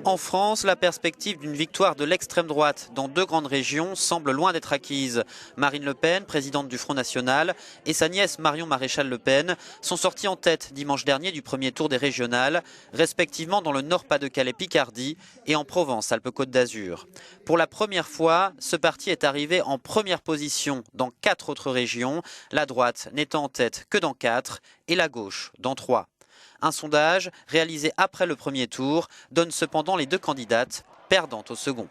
En France, la perspective d'une victoire de l'extrême droite dans deux grandes régions semble loin d'être acquise. Marine Le Pen, présidente du Front National, et sa nièce Marion Maréchal Le Pen sont sorties en tête dimanche dernier du premier tour des régionales, respectivement dans le Nord-Pas-de-Calais-Picardie et en Provence-Alpes-Côte d'Azur. Pour la première fois, ce parti est arrivé en première position dans 4 autres régions, la droite n'étant en tête que dans 4 et la gauche dans 3. Un sondage réalisé après le premier tour donne cependant les deux candidates perdantes au second.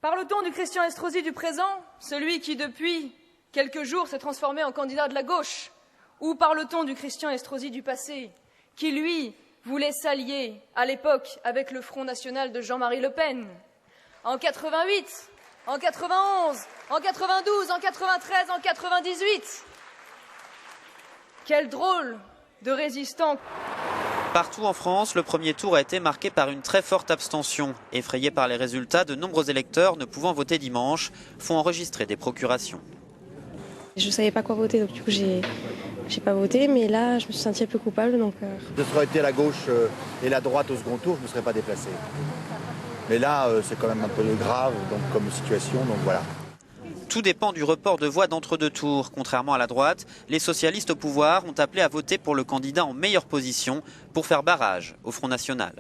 Parle-t-on du Christian Estrosi du présent, celui qui depuis quelques jours s'est transformé en candidat de la gauche, ou parle-t-on du Christian Estrosi du passé, qui lui voulait s'allier à l'époque avec le Front National de Jean-Marie Le Pen? En 88, en 91, en 92, en 93, en 98. Quel drôle de résistants. Partout en France, le premier tour a été marqué par une très forte abstention. Effrayés par les résultats, de nombreux électeurs ne pouvant voter dimanche font enregistrer des procurations. Je ne savais pas quoi voter, donc du coup j'ai pas voté, mais là je me suis sentie un peu coupable. Donc Ce serait été la gauche et la droite au second tour, je ne me serais pas déplacé. Mais là c'est quand même un peu grave donc, comme situation, donc voilà. Tout dépend du report de voix d'entre-deux tours. Contrairement à la droite, les socialistes au pouvoir ont appelé à voter pour le candidat en meilleure position pour faire barrage au Front National.